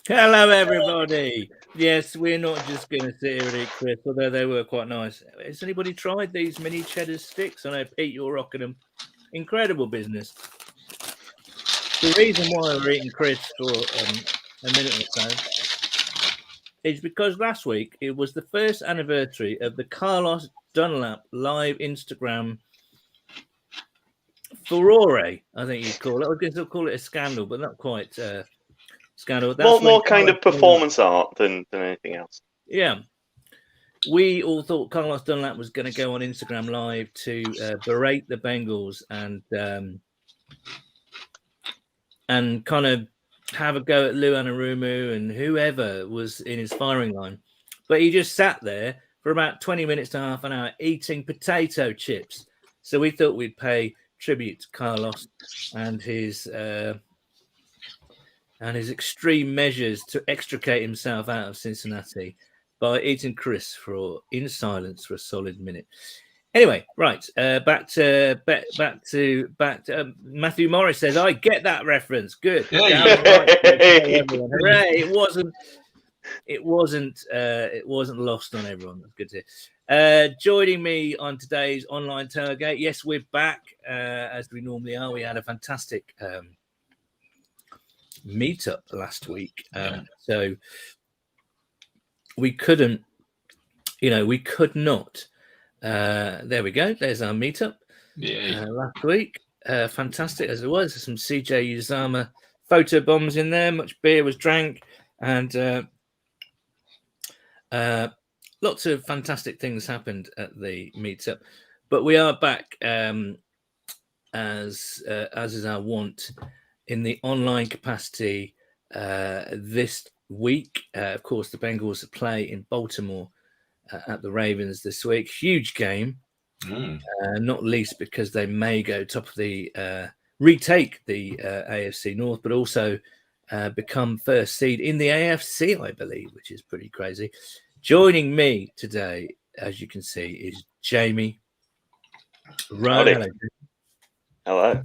Hello, everybody. Yes, we're not just going to sit here and eat crisps, although they were quite nice. Has anybody tried these mini cheddar sticks? I know, Pete, you're rocking them. Incredible business. The reason why we're eating crisps for a minute or so is because last week it was the first anniversary of the Carlos Dunlap live Instagram furore, I think you'd call it. I guess I'll call it a scandal, but not quite scandal. That's More kind of performance art than anything else. Yeah. We all thought Carlos Dunlap was going to go on Instagram Live to berate the Bengals and kind of have a go at Lou Anarumu and whoever was in his firing line. But he just sat there for about 20 minutes to half an hour eating potato chips. So we thought we'd pay tribute to Carlos and his extreme measures to extricate himself out of Cincinnati by eating crisps in silence for a solid minute. Anyway, right, back to Matthew Morris says, "I get that reference." Good. Yeah. Hooray! It wasn't lost on everyone. That's good to hear. Joining me on today's online tailgate. Yes, we're back as we normally are. We had a fantastic meetup last week, so we couldn't, we could not. There we go. There's our meetup last week. Fantastic as it was. There's some CJ Uzama photo bombs in there. Much beer was drank, and lots of fantastic things happened at the meetup. But we are back as is our wont in the online capacity this week. Of course, the Bengals play in Baltimore at the Ravens this week. Huge game, not least because they may go top of the retake the AFC North, but also become first seed in the AFC, I believe, which is pretty crazy. Joining me today, as you can see, is Jamie. Right, hello.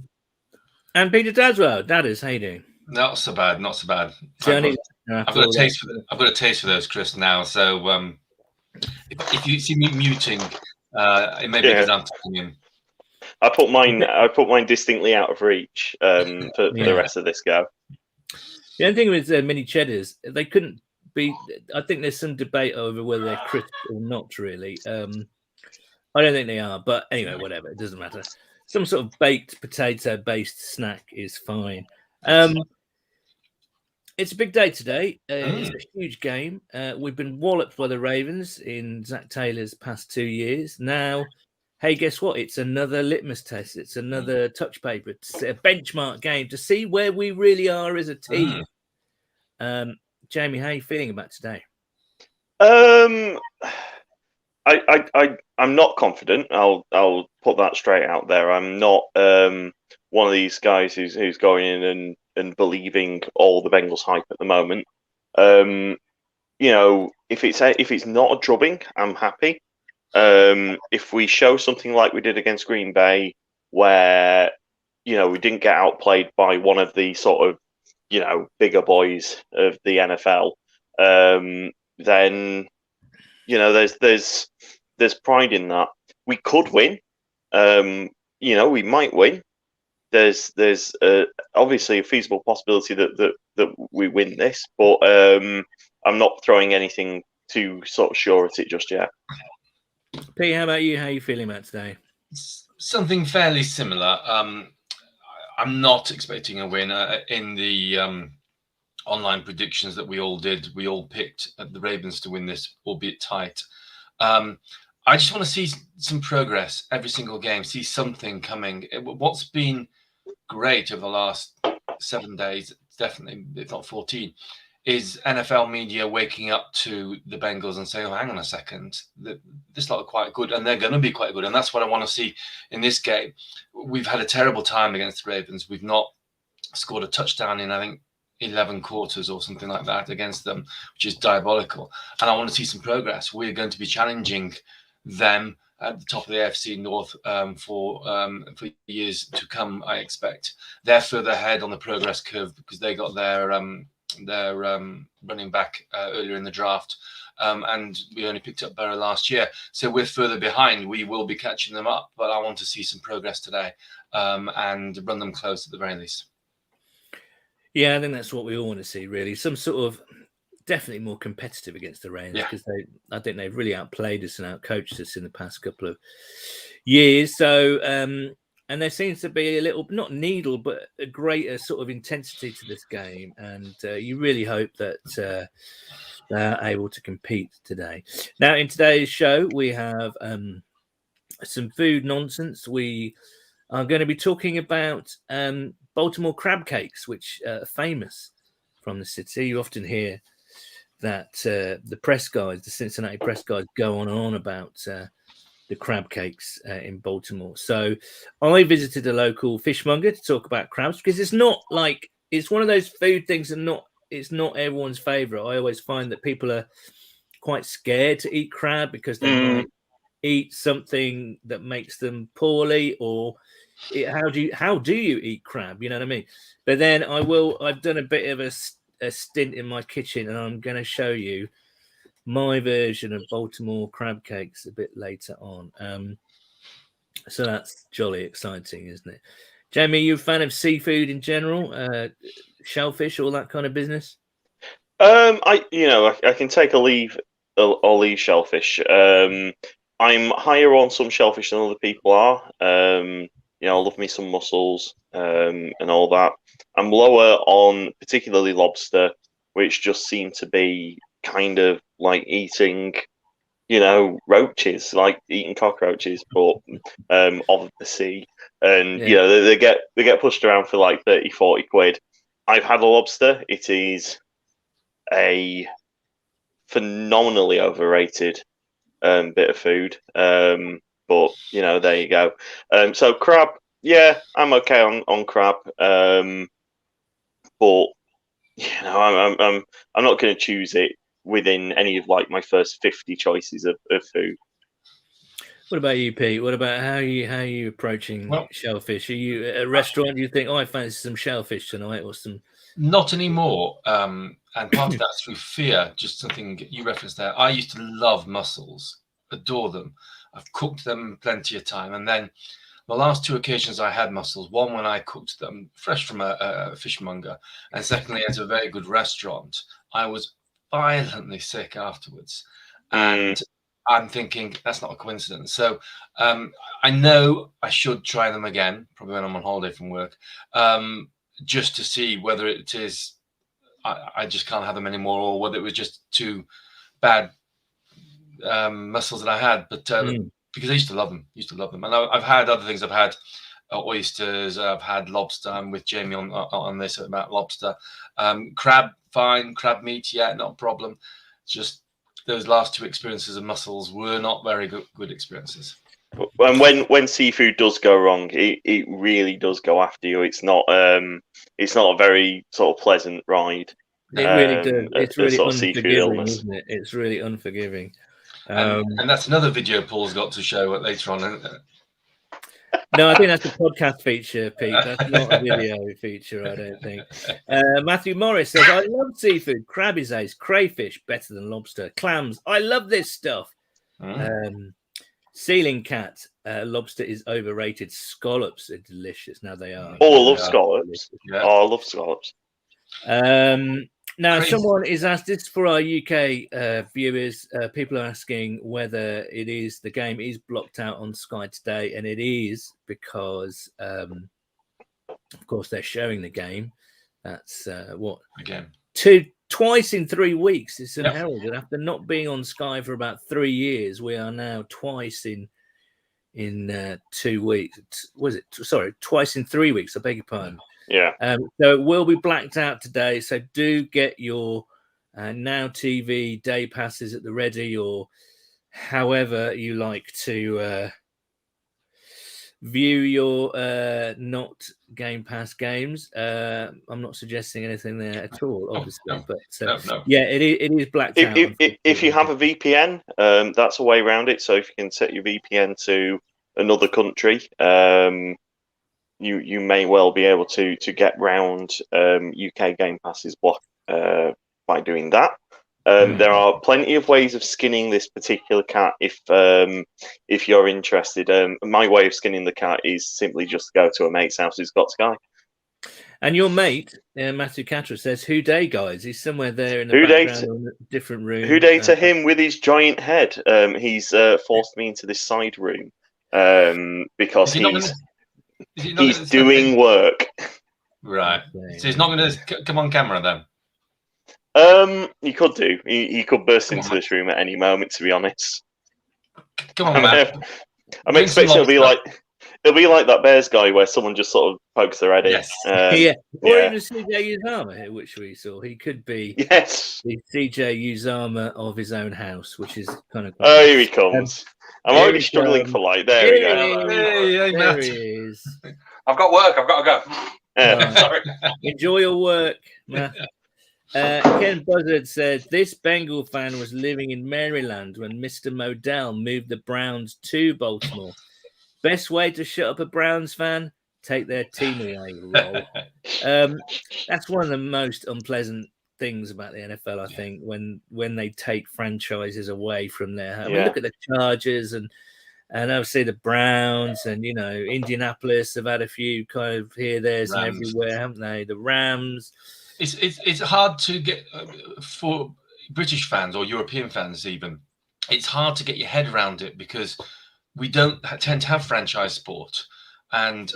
And Peter Dadswell. Dadders, how you doing? Not so bad. I've got a taste for those crisps now. So if you see me muting, it may be because I'm talking in. I put mine distinctly out of reach for the rest of this go. The only thing with mini cheddars, they couldn't be. I think there's some debate over whether they're crisp or not. Really, I don't think they are. But anyway, whatever. It doesn't matter. Some sort of baked potato-based snack is fine. It's a big day today. It's a huge game. We've been walloped by the Ravens in Zach Taylor's past 2 years. Now, hey, guess what? It's another litmus test. It's another touch paper. It's a benchmark game to see where we really are as a team. Jamie, how are you feeling about today? I'm not confident. I'll put that straight out there. I'm not one of these guys who's going in and believing all the Bengals hype at the moment. If it's not a drubbing, I'm happy. If we show something like we did against Green Bay, where we didn't get outplayed by one of the sort of bigger boys of the NFL, then there's pride in that. We could win. We might win. There's obviously a feasible possibility that we win this, but I'm not throwing anything too sort of sure at it just yet. Pete, how about you? How are you feeling about today? Something fairly similar. I'm not expecting a win. In the online predictions that we all did, we all picked the Ravens to win this, albeit tight. I just want to see some progress every single game, see something coming. What's been great over the last 7 days, definitely, if not 14, is NFL media waking up to the Bengals and saying, "Oh, hang on a second, this lot are quite good, and they're going to be quite good." And that's what I want to see in this game. We've had a terrible time against the Ravens. We've not scored a touchdown in, I think, 11 quarters or something like that against them, which is diabolical. And I want to see some progress. We're going to be challenging them at the top of the AFC North for years to come, I expect. They're further ahead on the progress curve because they got their running back earlier in the draft. And we only picked up Borough last year, so we're further behind. We will be catching them up, but I want to see some progress today and run them close at the very least. Yeah, I think that's what we all want to see, really. Some sort of definitely more competitive against the Rains, because I think they've really outplayed us and outcoached us in the past couple of years. So, and there seems to be a little, not needle, but a greater sort of intensity to this game. And you really hope that they're able to compete today. Now, in today's show, we have some food nonsense. We are going to be talking about Baltimore crab cakes, which are famous from the city. You often hear that the press guys, the Cincinnati press guys, go on and on about the crab cakes in Baltimore. So I visited a local fishmonger to talk about crabs, because it's not like, it's one of those food things that it's not everyone's favorite. I always find that people are quite scared to eat crab because they might eat something that makes them poorly, or how do you eat crab? You know what I mean? But then I've done a bit of a stint in my kitchen, and I'm going to show you my version of Baltimore crab cakes a bit later on. So that's jolly exciting, isn't it? Jamie, you a fan of seafood in general? Shellfish, all that kind of business? I can take a leave or leave shellfish. I'm higher on some shellfish than other people are. I love me some mussels and all that. I'm lower on particularly lobster, which just seem to be kind of like eating, roaches, like eating cockroaches, but of the sea. And they get pushed around for like 30, 40 quid. I've had a lobster. It is a phenomenally overrated bit of food. But there you go. So crab, yeah, I'm okay on crab. But I'm not going to choose it within any of like my first 50 choices of food. What about you, Pete? What about how are you approaching shellfish? Are you at a restaurant? Do you think, I fancy some shellfish tonight, or some? Not anymore. And part of that's through fear. Just something you referenced there. I used to love mussels, adore them. I've cooked them plenty of time, and then the last two occasions I had mussels, one when I cooked them fresh from a fishmonger, and secondly at a very good restaurant, I was violently sick afterwards. And I'm thinking that's not a coincidence. So I know I should try them again, probably when I'm on holiday from work, just to see whether it is I just can't have them anymore, or whether it was just too bad mussels that I had. But because I used to love them, and I've had other things. I've had oysters. I've had lobster. I'm with Jamie on this about lobster. Crab, fine. Crab meat, yeah, not a problem. Just those last two experiences of mussels were not very good experiences. And when seafood does go wrong, it really does go after you. It's not a very sort of pleasant ride. It really does. It's really unforgiving, isn't it? It's really unforgiving. And that's another video Paul's got to show later on. No, I think that's a podcast feature, Pete. That's not a video feature, I don't think. Matthew Morris says, I love seafood. Crab is ace. Crayfish, better than lobster. Clams, I love this stuff. Ceiling cat, lobster is overrated. Scallops are delicious. Now they are. Oh, I love scallops. Yeah. Oh, I love scallops. Now, someone is asked, this for our UK viewers. People are asking whether the game is blocked out on Sky today, and it is because, of course, they're showing the game. That's again twice in 3 weeks. It's unheralded. After not being on Sky for about 3 years, we are now twice in 2 weeks. Was it? Sorry, twice in 3 weeks. I beg your pardon. Yeah. So it will be blacked out today. So do get your Now TV day passes at the ready, or however you like to view your not Game Pass games. I'm not suggesting anything there at all, obviously, but yeah, it is blacked out. If you have a VPN, that's a way around it. So if you can set your VPN to another country, you may well be able to get round UK Game Pass's by doing that. There are plenty of ways of skinning this particular cat if you're interested. My way of skinning the cat is simply just go to a mate's house who's got Sky. And your mate, Matthew Catra, says, "Who day, guys?" He's somewhere there in the Who day background in a different room. Who day to him with his giant head. He's forced me into this side room because he's doing work. Right. So he's not going to come on camera then? He could do. He could burst into this room at any moment, to be honest. Come on, man. I'm expecting it'll be like that Bears guy where someone just sort of pokes their head in. Or even CJ Uzama, which we saw. He could be the CJ Uzama of his own house, which is kind of. Oh, here he comes. I'm already struggling for light. There we go. There he is. I've got work. I've got to go. Sorry. Enjoy your work, Matt. Ken Buzzard said this Bengal fan was living in Maryland when Mr. Modell moved the Browns to Baltimore. Best way to shut up a Browns fan: take their team away. That's one of the most unpleasant things about the NFL, I think, when they take franchises away from their home. I mean, look at the Chargers and obviously the Browns and Indianapolis have had a few kind of here, there's, and everywhere, haven't they? The Rams. It's hard to get for British fans or European fans even. It's hard to get your head around it because we don't tend to have franchise sport, and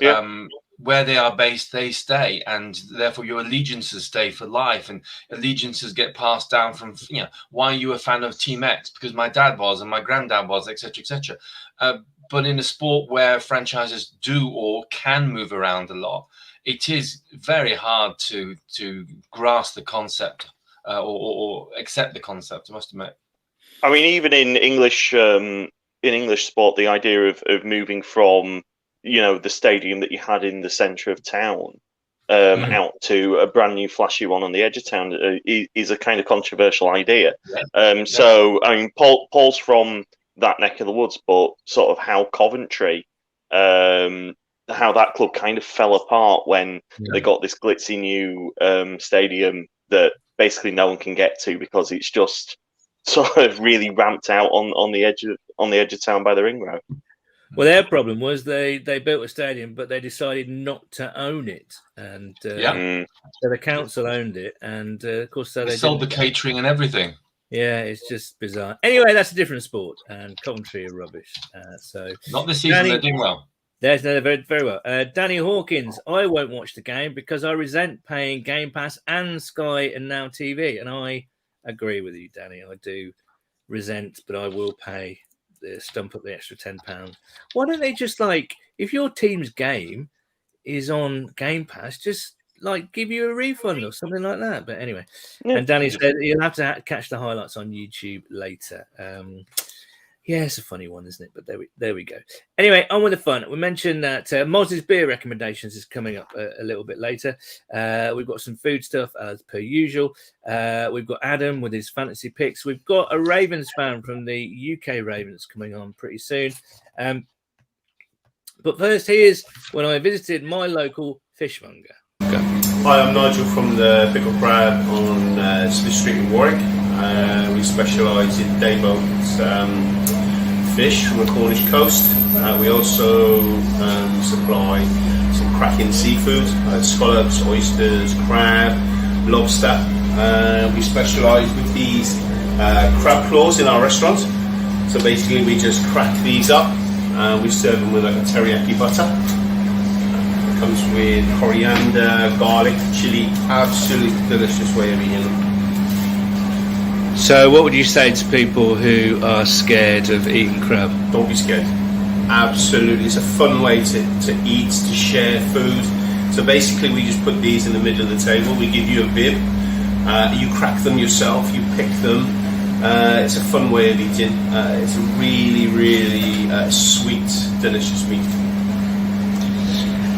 where they are based, they stay, and therefore your allegiances stay for life, and allegiances get passed down from why are you a fan of Team X? Because my dad was and my granddad was, etc., etc. But in a sport where franchises do or can move around a lot, it is very hard to grasp the concept or accept the concept, I must admit. I mean, even in English sport, the idea of moving from the stadium that you had in the centre of town out to a brand new flashy one on the edge of town is a kind of controversial idea. So, I mean, Paul's from that neck of the woods, but sort of how Coventry, how that club kind of fell apart when they got this glitzy new stadium that basically no one can get to because it's just sort of really ramped out on the edge of town by the ring road. Well, their problem was they built a stadium, but they decided not to own it, and so the council owned it, and of course, so they sold the catering and everything. Yeah, it's just bizarre. Anyway, that's a different sport, and Coventry are rubbish. So not this season. They're doing well. They're very, very well. Danny Hawkins, I won't watch the game because I resent paying Game Pass and Sky and Now TV, and I agree with you, Danny. I do resent, but I will pay. Stump up the extra £10. Why don't they just if your team's game is on Game Pass, just give you a refund or something like that? But anyway, and Danny said you'll have to catch the highlights on YouTube later. Yeah, it's a funny one, isn't it? But there we go. Anyway, on with the fun. We mentioned that Moz's beer recommendations is coming up a little bit later. We've got some food stuff as per usual. We've got Adam with his fantasy picks. We've got a Ravens fan from the UK Ravens coming on pretty soon. But first, here's when I visited my local fishmonger. Go. Hi, I'm Nigel from the Pickle Crab on Smith Street in Warwick. We specialise in day boat fish from the Cornish coast. We also supply some cracking seafood, scallops, oysters, crab, lobster. We specialise with these crab claws in our restaurant. So basically we just crack these up and we serve them with a teriyaki butter. It comes with coriander, garlic, chilli. Absolutely delicious way of eating them. So what would you say to people who are scared of eating crab? Don't be scared. Absolutely. It's a fun way to eat, to share food. So basically we just put these in the middle of the table. We give you a bib. You crack them yourself. You pick them. It's a fun way of eating. It's a really, really sweet, delicious meat.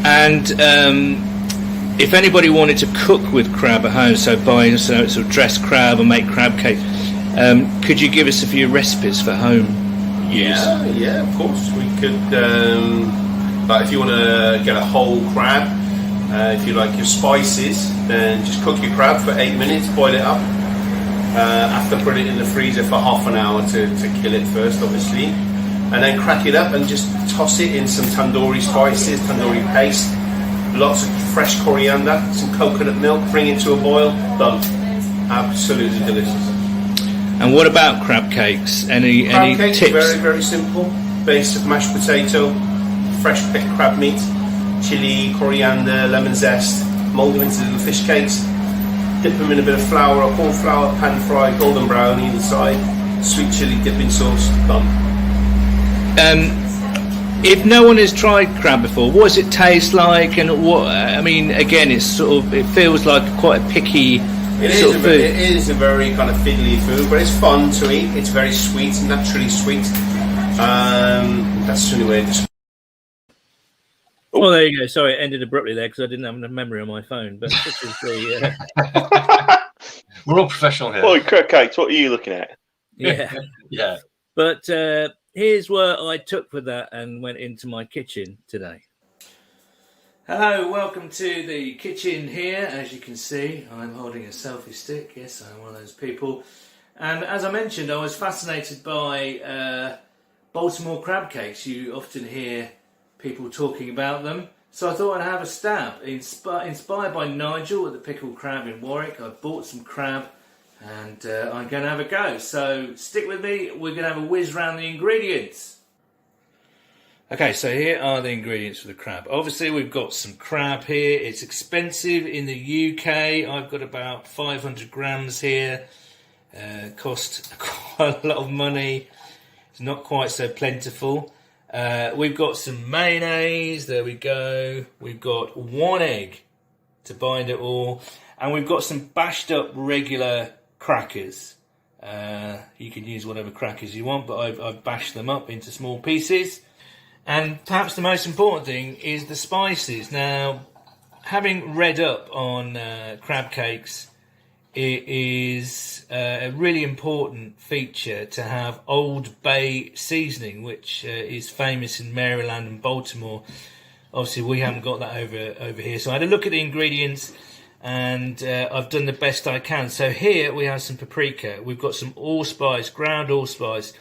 And if anybody wanted to cook with crab at home, so buy sort of dressed crab or make crab cake, could you give us a few recipes for home use? Yeah, of course. We could, if you want to get a whole crab, If you like your spices, then just cook your crab for 8 minutes, boil it up. After put it in the freezer for half an hour to kill it first, obviously. And then crack it up and just toss it in some tandoori spices, tandoori paste, lots of fresh coriander, some coconut milk, bring it to a boil, done. Absolutely delicious. And what about crab cakes? Any Cakes, tips? very, very simple. Base of mashed potato, fresh picked crab meat, chili, coriander, lemon zest, mould them into little fish cakes, dip them in a bit of flour or corn flour, pan fry, golden brown either side, sweet chili dipping sauce, done. If no one has tried crab before, what does it taste like? And what, I mean, again, it's sort of, it feels like quite a picky sort of food. It is a very kind of fiddly food, but it's fun to eat. It's very sweet, naturally sweet. That's the only way to describe. Oh, there you go. Sorry, it ended abruptly there because I didn't have enough memory on my phone. But this is the We're all professional here. Oh, crab cakes, what are you looking at? yeah. Yeah. But here's what I took for that and went into my kitchen today. Hello, welcome to the kitchen here. As you can see, I'm holding a selfie stick. Yes, I'm one of those people. And as I mentioned, I was fascinated by Baltimore crab cakes. You often hear people talking about them. So I thought I'd have a stab. Inspired by Nigel at the Pickled Crab in Warwick, I bought some crab and I'm going to have a go. So stick with me, we're going to have a whiz round the ingredients. Okay, so here are the ingredients for the crab. Obviously we've got some crab here. It's expensive in the UK. I've got about 500 grams here. Cost quite a lot of money. It's not quite so plentiful. We've got some mayonnaise, there we go. We've got 1 egg to bind it all. And we've got some bashed up regular crackers. You can use whatever crackers you want, but I've bashed them up into small pieces. And perhaps the most important thing is the spices. Now, having read up on crab cakes, it is a really important feature to have Old Bay seasoning, which is famous in Maryland and Baltimore. Obviously, we haven't got that over here. So I had a look at the ingredients, and I've done the best I can. So here we have some paprika. We've got some allspice, ground allspice.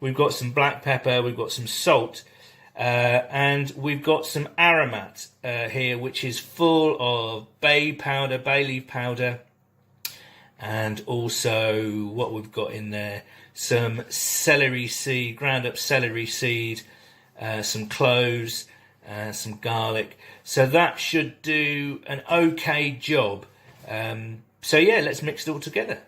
We've got some black pepper. We've got some salt. And we've got some aromat here, which is full of bay powder, bay leaf powder. And also what we've got in there, some celery seed, ground up celery seed, some cloves, some garlic. So that should do an okay job. So yeah, let's mix it all together.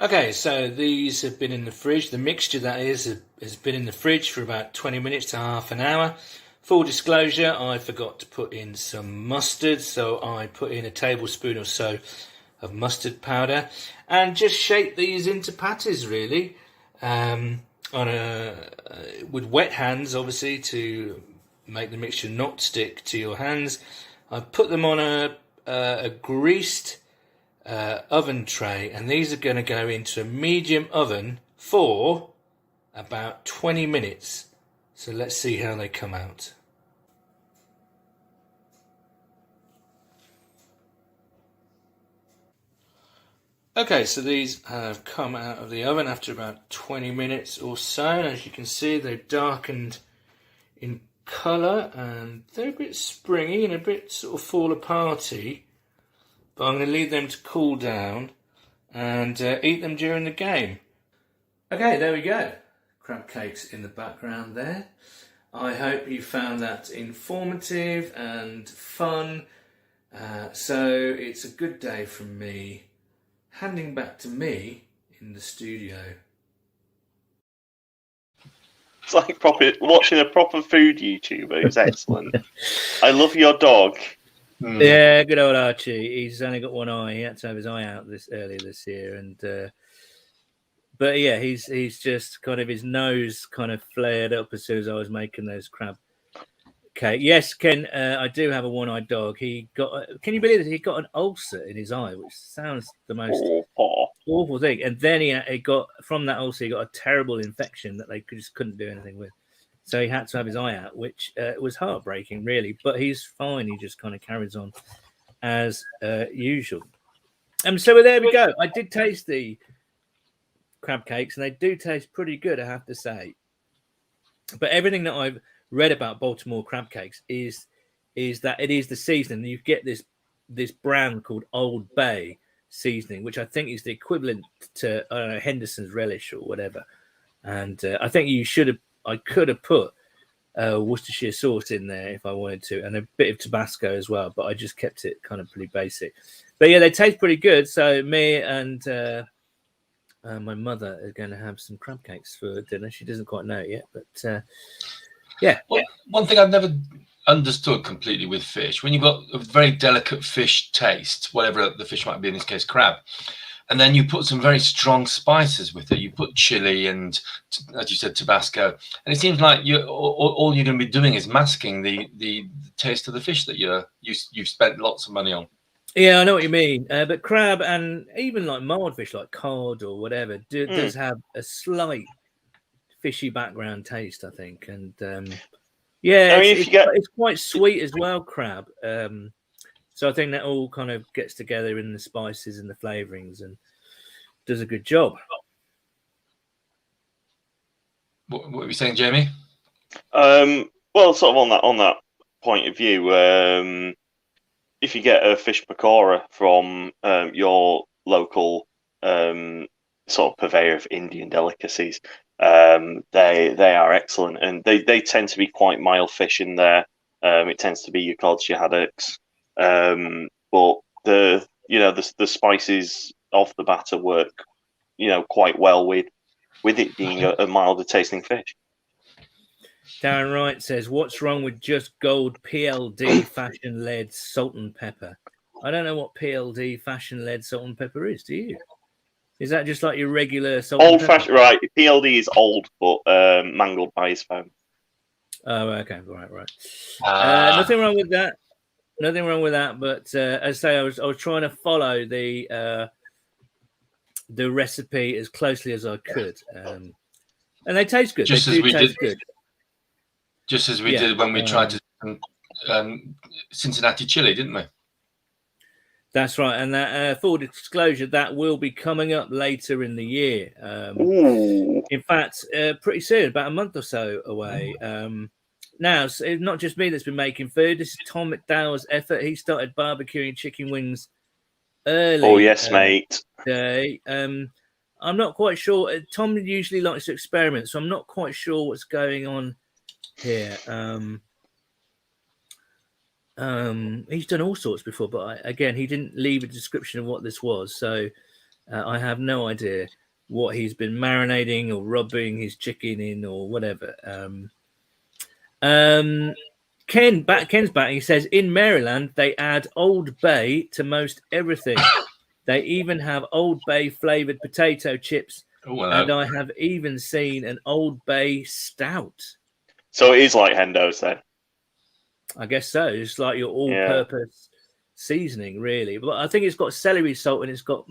Okay, so these have been in the fridge. The mixture, that is, has been in the fridge for about 20 minutes to half an hour. Full disclosure, I forgot to put in some mustard, so I put in a tablespoon or so of mustard powder and just shape these into patties, really, with wet hands, obviously, to make the mixture not stick to your hands. I've put them on a greased oven tray, and these are going to go into a medium oven for about 20 minutes. So let's see how they come out. Okay, so these have come out of the oven after about 20 minutes or so. And as you can see, they've darkened in colour and they're a bit springy and a bit sort of fall aparty. But I'm going to leave them to cool down and eat them during the game. Okay, there we go. Crab cakes in the background there. I hope you found that informative and fun. So it's a good day from me. Handing back to me in the studio. It's like watching a proper food YouTuber. It's excellent. I love your dog. Yeah, good old Archie. He's only got one eye. He had to have his eye out earlier this year, and but yeah, he's just kind of, his nose kind of flared up as soon as I was making those crab cake. Yes, Ken, I do have a one-eyed dog. He got, can you believe it? He got an ulcer in his eye, which sounds the most awful thing. And then he got, from that ulcer, he got a terrible infection that they just couldn't do anything with. So he had to have his eye out, which was heartbreaking, really. But he's fine. He just kind of carries on as usual. So there we go. I did taste the crab cakes, and they do taste pretty good, I have to say. But everything that I've read about Baltimore crab cakes is that it is the seasoning. You get this brand called Old Bay seasoning, which I think is the equivalent to Henderson's relish or whatever. And I think I could have put Worcestershire sauce in there if I wanted to, and a bit of Tabasco as well, but I just kept it kind of pretty basic. But yeah, they taste pretty good. So me and my mother are going to have some crab cakes for dinner. She doesn't quite know it yet, but yeah. Well, one thing I've never understood completely with fish, when you've got a very delicate fish taste, whatever the fish might be, in this case crab, and then you put some very strong spices with it. You put chili and, as you said, Tabasco, and it seems like all you're going to be doing is masking the taste of the fish that you've spent lots of money on. Yeah, I know what you mean. But crab and even like mild fish like cod or whatever does have a slight fishy background taste, I think. And yeah, it's quite sweet as well, crab. So I think that all kind of gets together in the spices and the flavorings and does a good job. What were you saying, Jamie? Well, sort of on that point of view, if you get a fish pakora from your local sort of purveyor of Indian delicacies, they are excellent, and they tend to be quite mild fish in there. It tends to be your cods, your haddocks, but the spices of the batter work, quite well with it being a milder tasting fish. Darren Wright says, "What's wrong with just gold PLD fashion-led salt and pepper?" I don't know what PLD fashion-led salt and pepper is. Do you? Is that just like your regular salt? Old fashioned, right? PLD is old, but mangled by his phone. Oh, okay, right. Nothing wrong with that. Nothing wrong with that. But as I say, I was trying to follow the recipe as closely as I could, and they taste good. Just they as we taste did. Good. Just as we did when we tried to Cincinnati chili, didn't we? That's right. And that full disclosure, that will be coming up later in the year. In fact, pretty soon, about a month or so away. Now, it's not just me that's been making food. This is Tom McDowell's effort. He started barbecuing chicken wings early. Oh, yes, mate. Today. I'm not quite sure. Tom usually likes to experiment, so I'm not quite sure what's going on here. He's done all sorts before, but again, he didn't leave a description of what this was, so I have no idea what he's been marinating or rubbing his chicken in or whatever. Ken's back. He says in Maryland they add Old Bay to most everything. They even have Old Bay flavored potato chips, and I have even seen an Old Bay stout. So it is like Hendo's then. I guess so. It's like your all-purpose seasoning, really. But I think it's got celery salt and it's got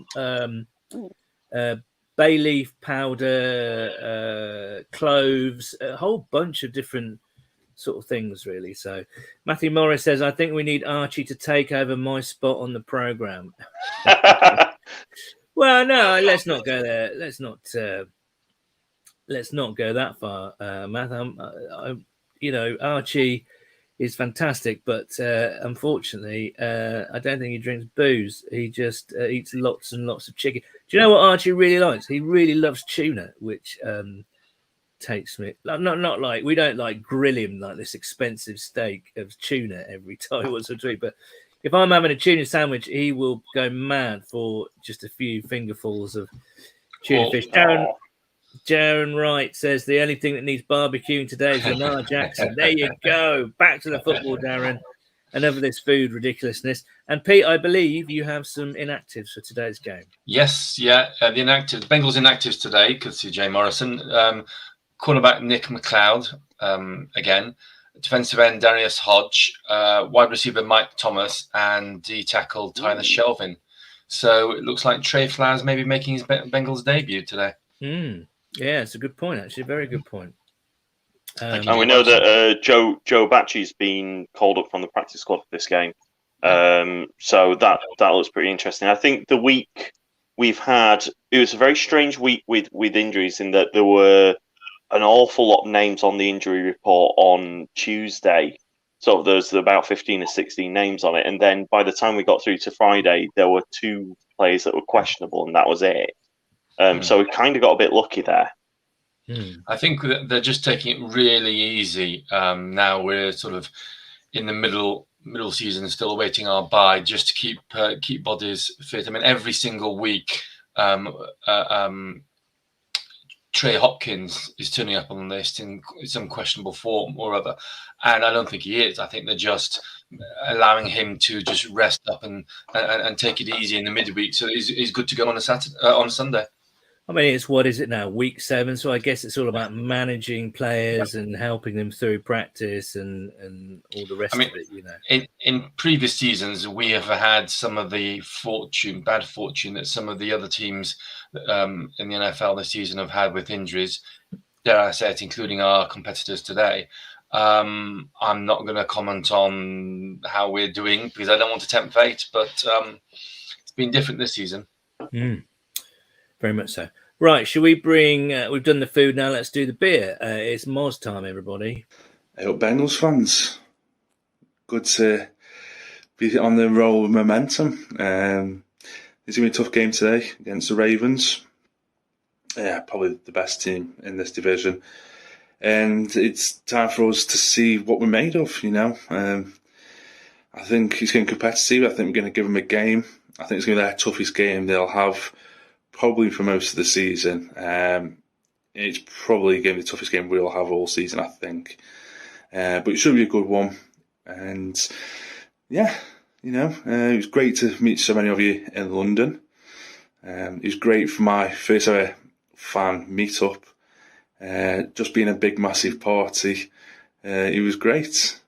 bay leaf powder, cloves, a whole bunch of different sort of things, really. So Matthew Morris says, "I think we need Archie to take over my spot on the program." Well, no, let's not go there. Let's not go that far, Matt. Archie is fantastic, but unfortunately, I don't think he drinks booze. He just eats lots and lots of chicken. Do you know what Archie really likes? He really loves tuna, which takes me not like we don't like grill him like this expensive steak of tuna every time he wants to drink. But if I'm having a tuna sandwich, he will go mad for just a few fingerfuls of tuna fish. Darren Wright says the only thing that needs barbecuing today is Lamar Jackson. There you go. Back to the football, Darren. Enough of this food ridiculousness. And Pete, I believe you have some inactives for today's game. Yes, the Bengals inactives today, courtesy Jay Morrison. Cornerback Nick McLeod, again. Defensive end Darius Hodge, wide receiver Mike Thomas, and D tackle Tyler Shelvin. So it looks like Trey Flowers may be making his Bengals debut today. Yeah, it's a good point, actually. Very good point. Thank And we know that Joe Bacci's been called up from the practice squad for this game. So that looks pretty interesting. I think the week we've had, it was a very strange week with injuries in that there were an awful lot of names on the injury report on Tuesday. So there's about 15 or 16 names on it. And then by the time we got through to Friday, there were 2 players that were questionable, and that was it. So we kind of got a bit lucky there. I think that they're just taking it really easy. Now we're sort of in the middle season, still awaiting our bye, just to keep bodies fit. I mean, every single week, Trey Hopkins is turning up on the list in some questionable form or other, and I don't think he is. I think they're just allowing him to just rest up and take it easy in the midweek, so he's good to go on on Sunday. I mean, what is it now? Week 7. So I guess it's all about managing players and helping them through practice and all the rest of it, you know. In previous seasons, we have had some of the bad fortune that some of the other teams in the NFL this season have had with injuries. Dare I say it, including our competitors today. I'm not going to comment on how we're doing because I don't want to tempt fate, but it's been different this season. Very much so. Right, shall we bring... we've done the food now, let's do the beer. It's Moz time, everybody. Hey up, Bengals fans. Good to be on the roll with momentum. It's going to be a tough game today against the Ravens. Yeah, probably the best team in this division. And it's time for us to see what we're made of, you know. I think it's getting competitive. I think we're going to give them a game. I think it's going to be their toughest game they'll have probably for most of the season. It's probably going to be the toughest game we'll have all season, I think. But it should be a good one. And yeah, you know, it was great to meet so many of you in London. It was great for my first ever fan meetup. Just being a big, massive party. It was great.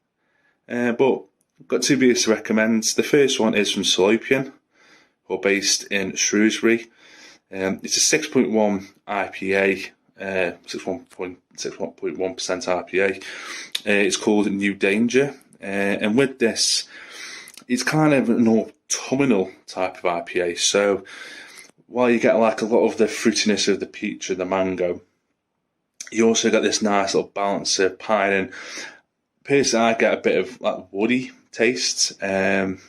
But I've got 2 beers to recommend. The first one is from Salopian, who are based in Shrewsbury. It's a 6.1 IPA, 6.1% IPA. It's called New Danger. And with this, it's kind of an autumnal type of IPA. So while you get like a lot of the fruitiness of the peach and the mango, you also get this nice little balance of pine. And personally, I get a bit of like woody taste. Like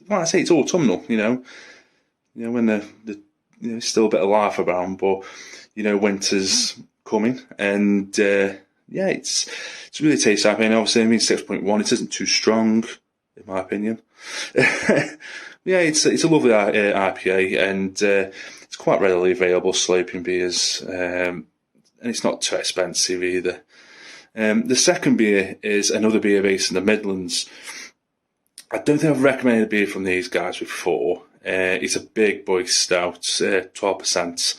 I say, it's autumnal, you know when the still a bit of life around, but winter's coming, and yeah, it's really tasty. I mean, obviously, 6.1. It isn't too strong, in my opinion. Yeah, it's a lovely IPA, and it's quite readily available. Sloping beers, and it's not too expensive either. The second beer is another beer based in the Midlands. I don't think I've recommended a beer from these guys before. It's a big boy stout, 12%.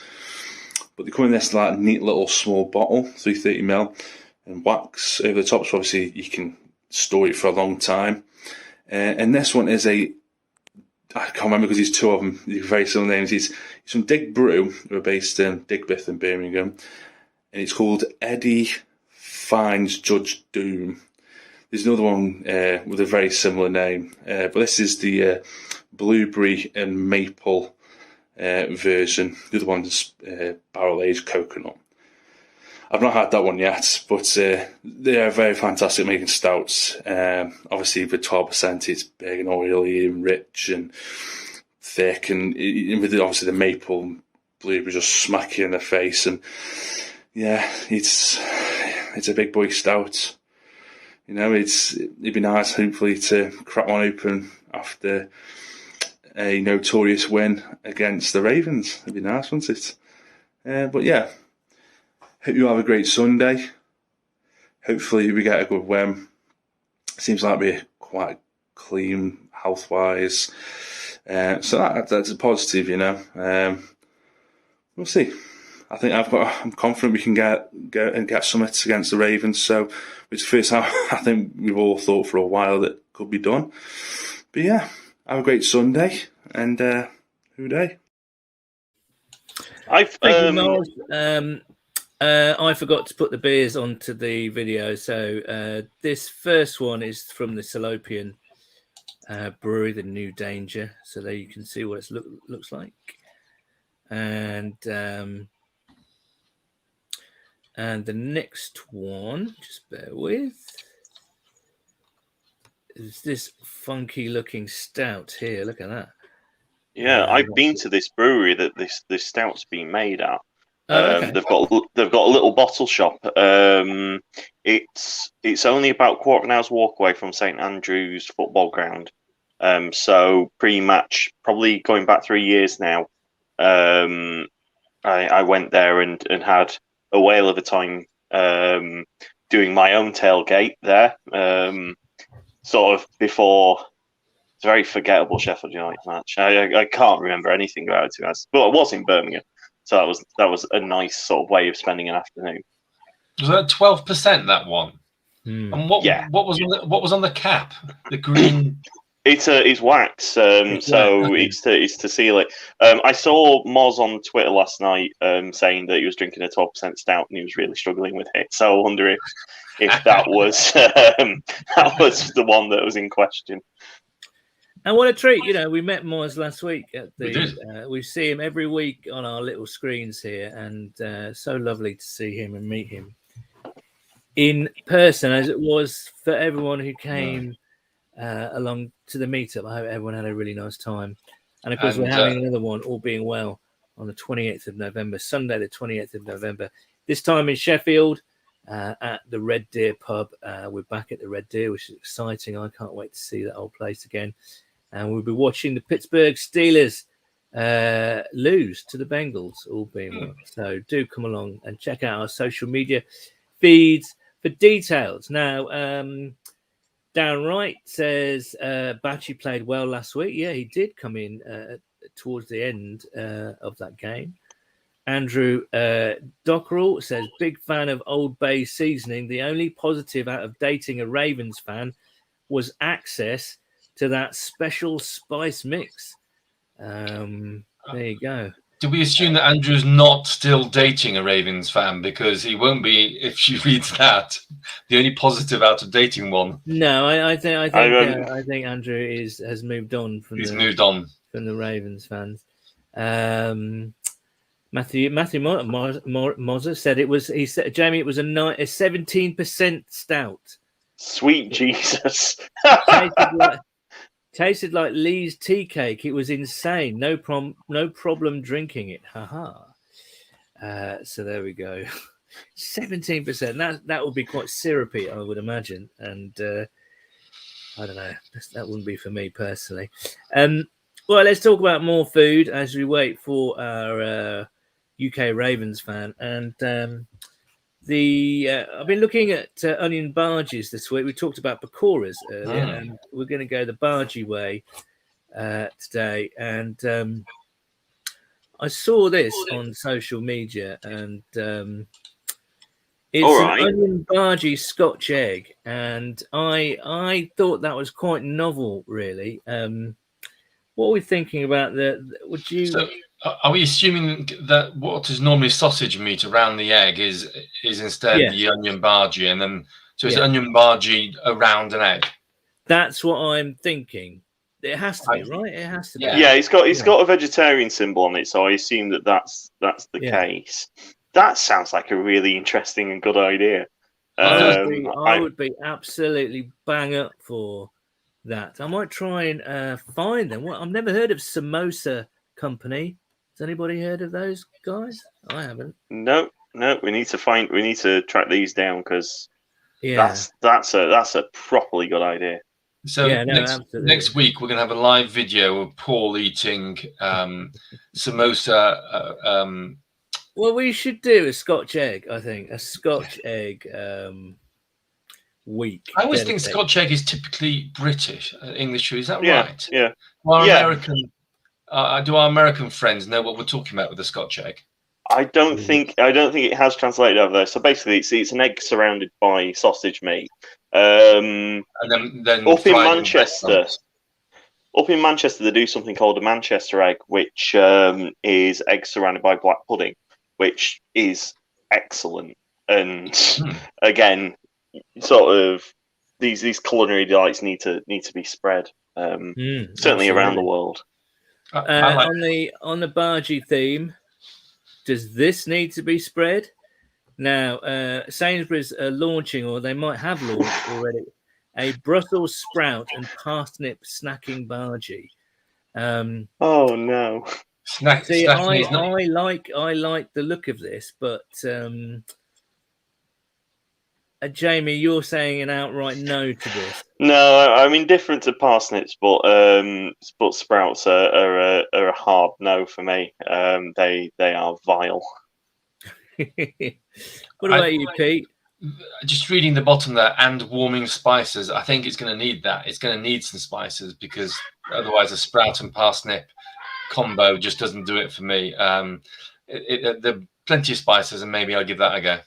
But they come in this like neat little small bottle, 330ml, and wax over the top, so obviously you can store it for a long time. And this one is I can't remember because there's 2 of them, they're very similar names. He's from Dig Brew, who are based in Digbeth in Birmingham, and it's called Eddie Finds Judge Doom. There's another one with a very similar name, but this is the blueberry and maple version. The other one's barrel-aged coconut. I've not had that one yet, but they are very fantastic making stouts. Obviously, with 12%, it's big and oily and rich and thick, and with obviously the maple and blueberry just smack you in the face. And yeah, it's a big boy stout. It'd be nice, hopefully, to crack one open after a notorious win against the Ravens. It'd be nice, wouldn't it? But yeah, hope you have a great Sunday. Hopefully we get a good win. Seems like we're quite clean health-wise. So that's a positive, We'll see. I think I'm confident we can get summits against the Ravens. So it's the first time I think we've all thought for a while that could be done. But yeah, have a great Sunday, and who day? Thank you, Miles. I forgot to put the beers onto the video. So this first one is from the Salopian brewery, the New Danger. So there you can see what it looks like. And the next one, just bear with, is this funky looking stout here. Look at that. Yeah, I've been to this brewery that this stout's been made at. Okay. They've got a little bottle shop. It's only about a quarter of an hour's walk away from St Andrew's football ground. So pretty much, probably going back 3 years now. I went there and had a whale of a time doing my own tailgate there. Sort of before. It's a very forgettable Sheffield United match. I can't remember anything about it, to be honest. But I was in Birmingham, so that was a nice sort of way of spending an afternoon. Was that 12%, that one? And what was on the cap? The green. It's wax. So it's to seal it. I saw Moz on Twitter last night saying that he was drinking a 12% stout and he was really struggling with it. So I wonder if that was that was the one that was in question. And what a treat! You know, we met Moz last week at the. We see him every week on our little screens here, and so lovely to see him and meet him in person, as it was for everyone who came along to the meetup. I hope everyone had a really nice time, and of course we're having another one, all being well, on the 28th of November, Sunday, the 28th of November. This time in Sheffield, at the Red Deer pub. We're back at the Red Deer, which is exciting. I can't wait to see that old place again. And we'll be watching the Pittsburgh Steelers lose to the Bengals, all being well. So do come along and check out our social media feeds for details. Now, Dan Wright says Batchy played well last week. Yeah, he did come in towards the end of that game. Andrew Dockrell says, big fan of Old Bay seasoning. The only positive out of dating a Ravens fan was access to that special spice mix. There you go. Do we assume that Andrew's not still dating a Ravens fan? Because he won't be if she reads that. The only positive out of dating one. No, I think Andrew has moved on from the Ravens fans. Matthew Moser said it was. He said, Jamie, it was a 17% stout. Sweet Jesus! Tasted like Lee's tea cake. It was insane. No problem drinking it. Haha. So there we go. 17%. That would be quite syrupy, I would imagine. And I don't know. That wouldn't be for me personally. Well, let's talk about more food as we wait for our UK Ravens fan. And I've been looking at onion barges this week. We talked about pakoras earlier, and we're going to go the bargee way today. And I saw this on social media, and it's an onion bargee Scotch egg, and I thought that was quite novel, really. What are we thinking about that? Would you? So, are we assuming that what is normally sausage meat around the egg is instead the onion bargee, and then it's onion bargee around an egg? That's what I'm thinking. It has to be, right? It has to be. Yeah, it's got a vegetarian symbol on it, so I assume that's the case. That sounds like a really interesting and good idea. I would be absolutely bang up for that. I might try and find them. I've never heard of Samosa Company. Has anybody heard of those guys? I haven't. No. We need to track these down because that's a properly good idea. So next week we're going to have a live video of Paul eating samosa. Well, we should do a Scotch egg. I think a Scotch egg week. I always think Scotch egg is typically British, English. Is that right? Yeah. Do our American friends know what we're talking about with the Scotch egg? I don't think it has translated over there. So basically, it's an egg surrounded by sausage meat. And then up in Manchester, they do something called a Manchester egg, which is egg surrounded by black pudding, which is excellent. And again, sort of these culinary delights need to be spread. Certainly around the world. On the Bargy theme, does this need to be spread? Now, Sainsbury's are launching, or they might have launched already, a Brussels sprout and parsnip snacking Bargy. Oh no! See, I like the look of this, but Jamie, you're saying an outright no to this. No, I mean different to parsnips, but sprouts are a hard no for me. They are vile. What about you, Pete? Just reading the bottom there, and warming spices. I think it's going to need that. It's going to need some spices because otherwise a sprout and parsnip combo just doesn't do it for me. There are plenty of spices, and maybe I'll give that a go.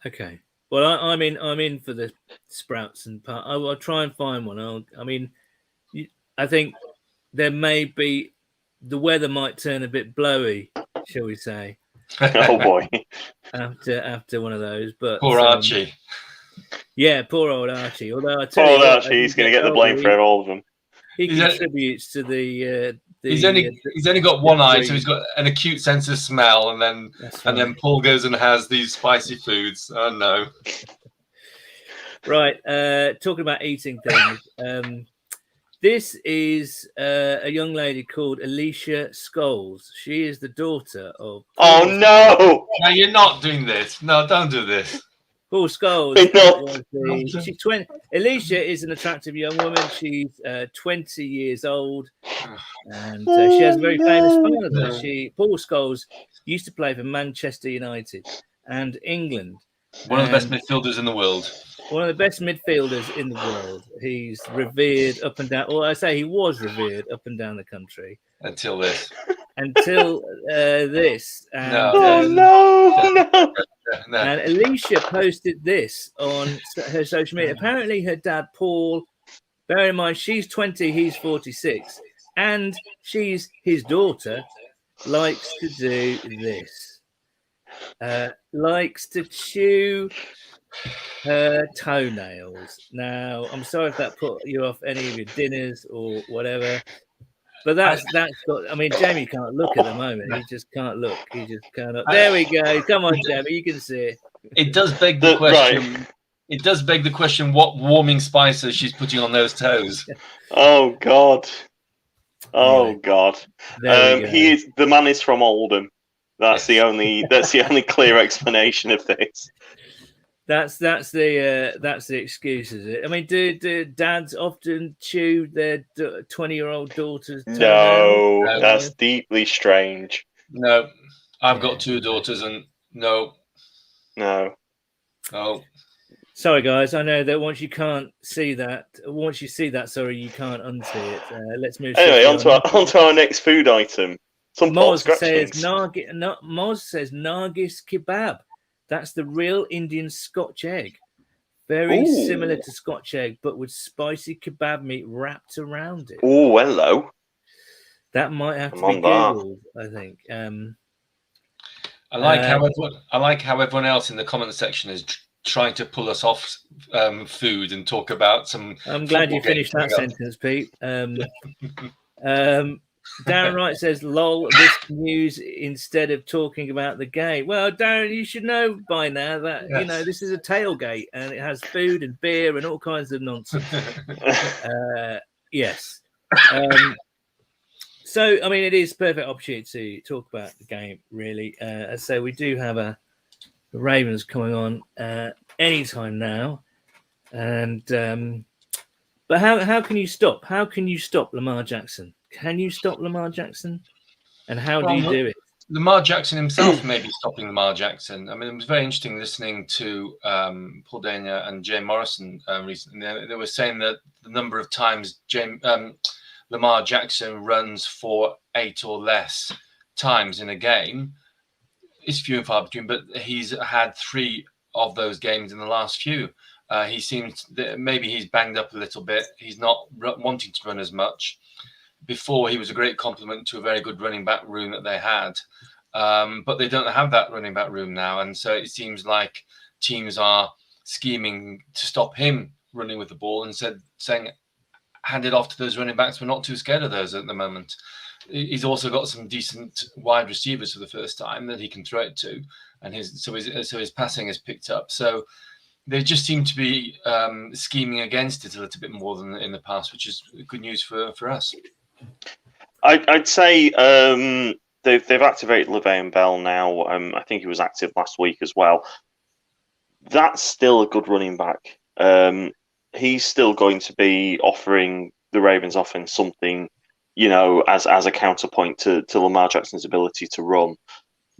Okay. Well, I'm in for the sprouts and I'll try and find one. I think there may be the weather might turn a bit blowy, shall we say? Oh boy! After one of those, but poor Archie. Yeah, poor old Archie. Although I tell you what, Archie, he's going to get the blame for all of them. He contributes to the. He's only got one eye, so he's got an acute sense of smell, and then Paul goes and has these spicy foods. Oh no! Right, talking about eating things. This is a young lady called Alicia Scholes. She is the daughter of. Oh no! No, you're not doing this. No, don't do this. Paul Scholes. She's 20. Alicia is an attractive young woman. She's 20 years old, and she has a very famous father. Paul Scholes used to play for Manchester United and England. One of the best midfielders in the world. One of the best midfielders in the world. He's revered up and down. Or I say he was revered up and down the country until this. Until this. And, no. And Alicia posted this on her social media. Apparently, her dad, Paul, bear in mind, she's 20, he's 46, and she's his daughter, likes to do this. Likes to chew her toenails. Now, I'm sorry if that put you off any of your dinners or whatever. But that's got. I mean, Jamie can't look at the moment. He just can't look. He just can't. There we go. Come on, Jamie. You can see it. It does beg the question. Right. It does beg the question: what warming spices she's putting on those toes? Oh God! Oh God! He is the man is from Oldham. That's the only clear explanation of this. That's the excuse, is it? I mean, do dads often chew their 20-year-old daughters' toenails? No, that's deeply strange. No, I've got two daughters, and no. Oh, sorry, guys. I know that once you see that, you can't unsee it. Let's move. Anyway, onto our next food item. Moz says Nargis kebab. That's the real Indian Scotch egg. Very similar to Scotch egg, but with spicy kebab meat wrapped around it. Oh, hello. That might have to be Googled, I think. I like how everyone else in the comment section is trying to pull us off food and talk about some. I'm glad you finished that sentence, Pete. Darren Wright says, lol, this news instead of talking about the game. Well, Darren, you should know by now that, this is a tailgate and it has food and beer and all kinds of nonsense. Yes. So, I mean, it is a perfect opportunity to talk about the game, really. So we do have the Ravens coming on anytime now. And but how can you stop? How can you stop Lamar Jackson? Can you stop Lamar Jackson? And how do you do it? Lamar Jackson himself may be stopping Lamar Jackson. I mean, it was very interesting listening to Paul Dania and Jay Morrison recently. They were saying that the number of times Lamar Jackson runs for 8 or less times in a game is few and far between, but he's had 3 of those games in the last few. He seems that maybe he's banged up a little bit. He's not wanting to run as much. Before, he was a great compliment to a very good running back room that they had. but they don't have that running back room now, and so it seems like teams are scheming to stop him running with the ball and saying, hand it off to those running backs. We're not too scared of those at the moment. He's also got some decent wide receivers for the first time that he can throw it to, and his passing has picked up. So they just seem to be scheming against it a little bit more than in the past, which is good news for us. I'd say they've activated Le'Veon Bell now. I think he was active last week as well. That's still a good running back. He's still going to be offering the Ravens offense something, as a counterpoint to Lamar Jackson's ability to run.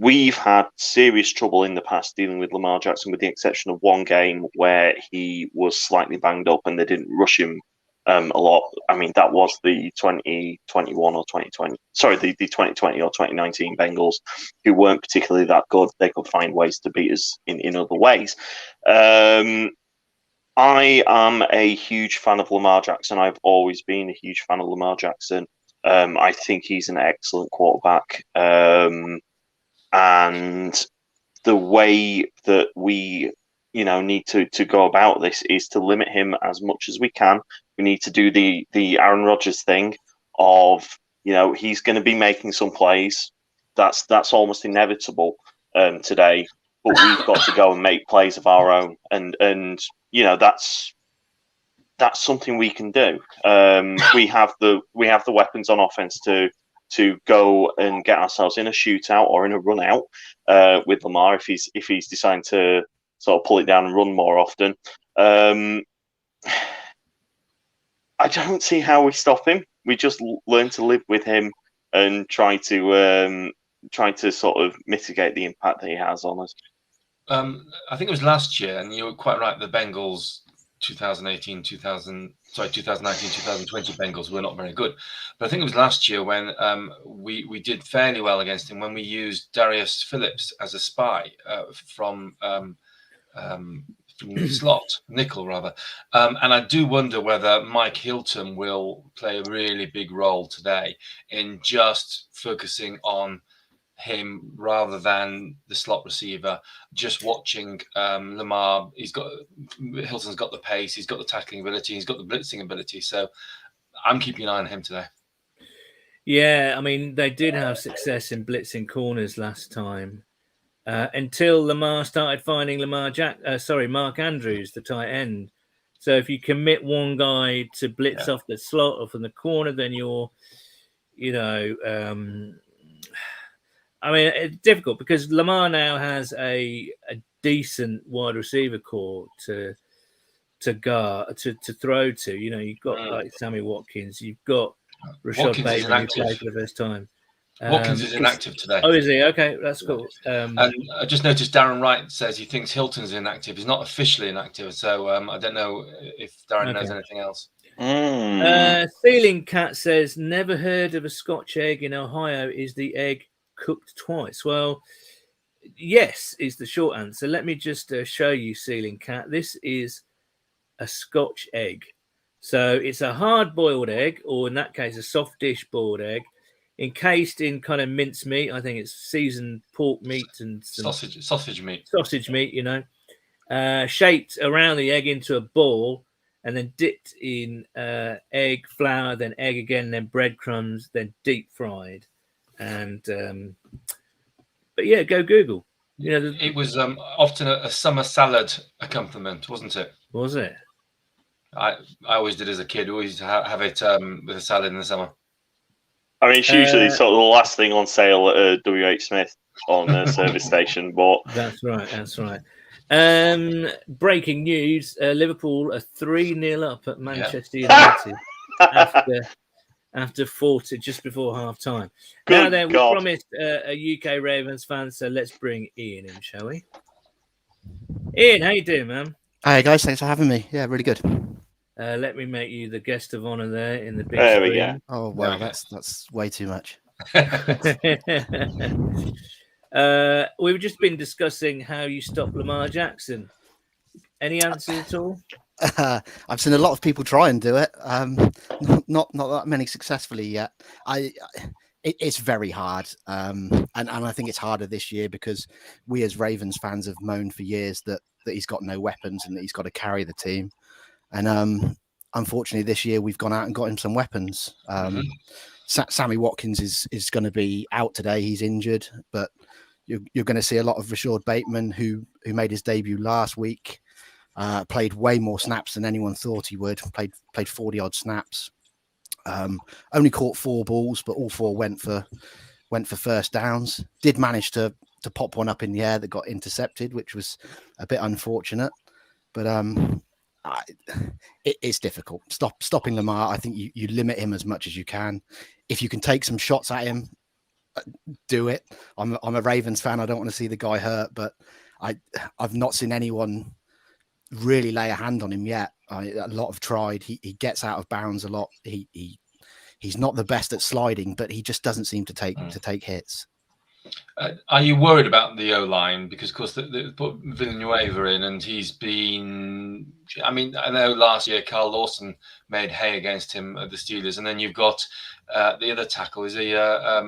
We've had serious trouble in the past dealing with Lamar Jackson, with the exception of one game where he was slightly banged up and they didn't rush him a lot. I mean, that was the 2021 or 2020. Sorry, the 2020 or 2019 Bengals, who weren't particularly that good. They could find ways to beat us in other ways. I am a huge fan of Lamar Jackson. I've always been a huge fan of Lamar Jackson. I think he's an excellent quarterback. And the way that we, need to go about this is to limit him as much as we can. We need to do the Aaron Rodgers thing of, he's going to be making some plays. That's almost inevitable today. But we've got to go and make plays of our own, and that's something we can do. We have the weapons on offense to go and get ourselves in a shootout or in a run out with Lamar if he's deciding to sort of pull it down and run more often. I don't see how we stop him. We just learn to live with him and try to sort of mitigate the impact that he has on us. I think it was last year, and you were quite right. The Bengals 2019-2020 Bengals were not very good, but I think it was last year when we did fairly well against him when we used Darius Phillips as a spy from slot, nickel rather, and I do wonder whether Mike Hilton will play a really big role today in just focusing on him rather than the slot receiver, just watching Lamar. Hilton's got the pace, he's got the tackling ability, he's got the blitzing ability. So I'm keeping an eye on him today. Yeah, I mean, they did have success in blitzing corners last time until Lamar started finding Mark Andrews, the tight end. So if you commit one guy to blitz off the slot or from the corner, then you're, I mean, it's difficult because Lamar now has a decent wide receiver core to guard, to throw to. You've got like Sammy Watkins, you've got Rashad Bateman, who played for the first time. Watkins is inactive today. Oh, is he? Okay, that's cool. And I just noticed Darren Wright says he thinks Hilton's inactive. He's not officially inactive, so I don't know if Darren knows anything else. Ceiling Cat says, never heard of a Scotch egg in Ohio. Is the egg cooked twice? Well, yes is the short answer. Let me just show you, Ceiling Cat. This is a Scotch egg. So it's a hard-boiled egg, or in that case, a soft dish boiled egg, encased in kind of minced meat. I think it's seasoned pork meat and some sausage meat. Sausage meat, shaped around the egg into a ball, and then dipped in egg, flour, then egg again, then breadcrumbs, then deep fried. And but yeah, go Google. It was often a summer salad accompaniment, wasn't it? Was it? I always did as a kid. Always have it with a salad in the summer. I mean, it's usually sort of the last thing on sale at WH Smith on the service station. But that's right. Breaking news: Liverpool are 3-0 up at Manchester United after 40, just before half time. Now then, we promised a UK Ravens fan, so let's bring Ian in, shall we? Ian, how you doing, man? Hi guys, thanks for having me. Yeah, really good. Let me make you the guest of honor there in the big there screen. We go. Oh wow, that's way too much. We've just been discussing how you stop Lamar Jackson. Any answers at all? I've seen a lot of people try and do it. Not that many successfully yet. it's very hard. And I think it's harder this year because we as Ravens fans have moaned for years that he's got no weapons and that he's got to carry the team. And unfortunately, this year we've gone out and got him some weapons. Sammy Watkins is going to be out today. He's injured, but you're going to see a lot of Rashad Bateman, who made his debut last week, played way more snaps than anyone thought he would. Played 40 odd snaps. Only caught 4 balls, but all 4 went for first downs. Did manage to pop one up in the air that got intercepted, which was a bit unfortunate. But it's difficult. Stopping Lamar. I think you limit him as much as you can. If you can take some shots at him, do it. I'm a Ravens fan. I don't want to see the guy hurt, but I've not seen anyone really lay a hand on him yet. A lot have tried. He gets out of bounds a lot. He's not the best at sliding, but he just doesn't seem to take hits. Are you worried about the O-line? Because, of course, they put Villanueva in, and he's been... I mean, I know last year Carl Lawson made hay against him at the Steelers, and then you've got the other tackle. Is he a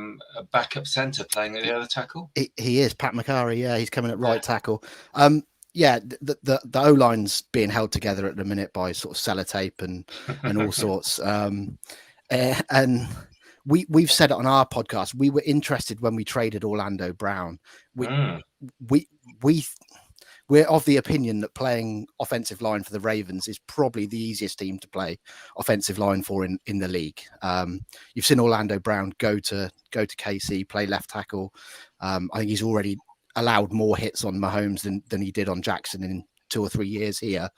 backup centre playing at the other tackle? He is, Pat McCarry. Yeah, he's coming at right tackle. Yeah, the O-line's being held together at the minute by sort of sellotape and all sorts. And we've said it on our podcast. We were interested when we traded Orlando Brown. We're of the opinion that playing offensive line for the Ravens is probably the easiest team to play offensive line for in the league. You've seen Orlando Brown go to KC, play left tackle. I think he's already allowed more hits on Mahomes than he did on Jackson in 2 or 3 years here.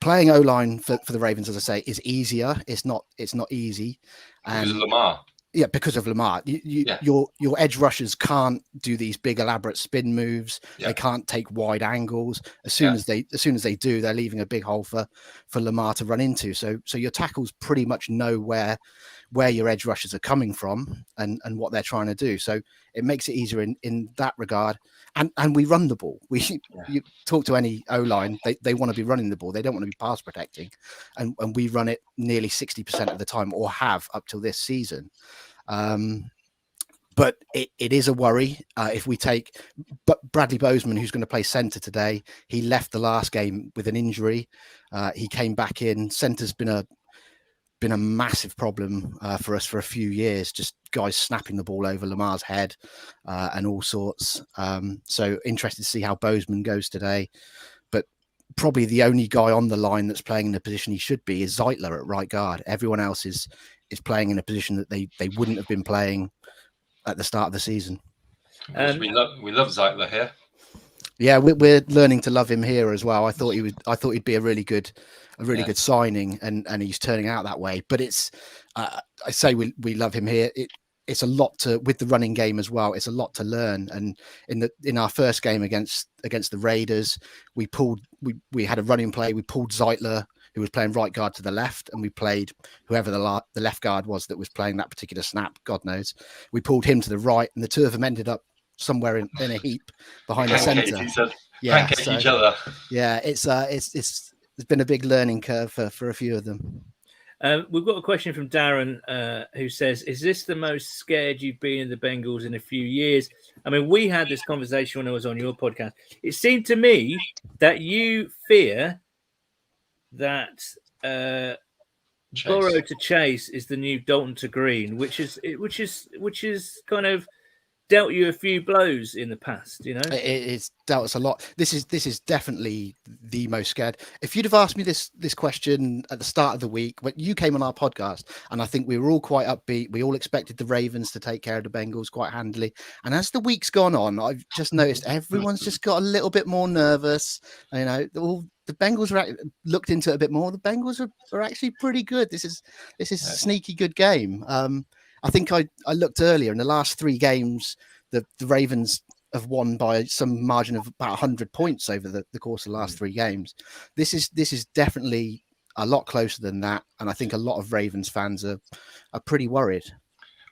Playing O-line for the Ravens, as I say, is easier. It's not easy. Because of Lamar. Yeah, because of Lamar. Your edge rushers can't do these big elaborate spin moves. They can't take wide angles. As soon as they do, they're leaving a big hole for Lamar to run into. So your tackles pretty much know where your edge rushers are coming from and what they're trying to do. So it makes it easier in that regard. And we run the ball. You talk to any O-line, they want to be running the ball. They don't want to be pass protecting. And we run it nearly 60% of the time, or have up till this season. But it is a worry if we take Bradley Bozeman, who's going to play centre today. He left the last game with an injury. He came back in. Centre's been a massive problem for us for a few years, just guys snapping the ball over Lamar's head and all sorts. So interested to see how Bozeman goes today. But probably the only guy on the line that's playing in the position he should be is Zeitler at right guard. Everyone else is playing in a position that they wouldn't have been playing at the start of the season. We love Zeitler here. Yeah, we're learning to love him here as well. I thought he'd be a really good good signing, and he's turning out that way. But it's I say we love him here. It's a lot with the running game as well. It's a lot to learn. And in our first game against the Raiders, we had a running play. We pulled Zeitler, who was playing right guard, to the left, and we played whoever the left guard was that was playing that particular snap. God knows. We pulled him to the right, and the two of them ended up somewhere in a heap behind the centre. Yeah, each other. Yeah, it's been a big learning curve for a few of them. We've got a question from Darren who says, is this the most scared you've been in the Bengals in a few years? I mean, we had this conversation when I was on your podcast. It seemed to me that you fear that Burrow to Chase is the new Dalton to Green, which is kind of dealt you a few blows in the past, you know. It's dealt us a lot. This is definitely the most scared. If you'd have asked me this question at the start of the week when you came on our podcast, and I think we were all quite upbeat, we all expected the Ravens to take care of the Bengals quite handily. And as the week's gone on, I've just noticed everyone's just got a little bit more nervous. You know, the Bengals looked into it a bit more. The Bengals are actually pretty good. This is a sneaky good game. I think I looked earlier in the last 3 games, the Ravens have won by some margin of about 100 points over the course of the last 3 games. This is definitely a lot closer than that, and I think a lot of Ravens fans are pretty worried.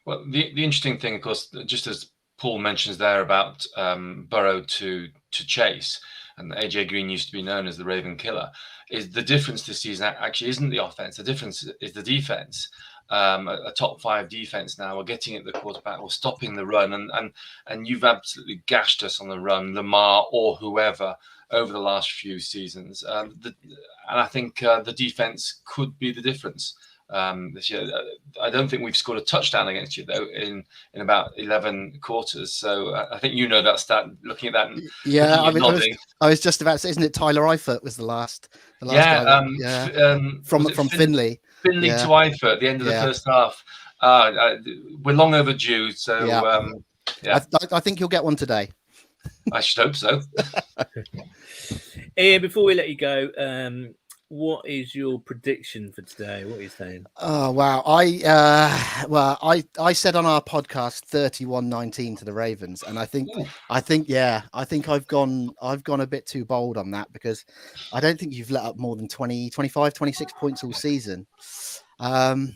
Well, the interesting thing, of course, just as Paul mentions there about Burrow to Chase, and AJ Green used to be known as the Raven Killer, is the difference this season actually isn't the offense. The difference is the defense. a top 5 defense now, or getting at the quarterback, or stopping the run, and you've absolutely gashed us on the run, Lamar or whoever, over the last few seasons. And I think the defense could be the difference this year. I don't think we've scored a touchdown against you, though, in about 11 quarters. So I think you know that stat, looking at that. And yeah, I was just about to say, isn't it Tyler Eifert was the last guy from Finley. Finley to Eifert at the end of the first half. We're long overdue. So I think you'll get one today. I should hope so. Ian, before we let you go, what is your prediction for today? What are you saying? Oh wow! I said on our podcast 31-19 to the Ravens, and I think I've gone a bit too bold on that, because I don't think you've let up more than 20, 25, 26 points all season. I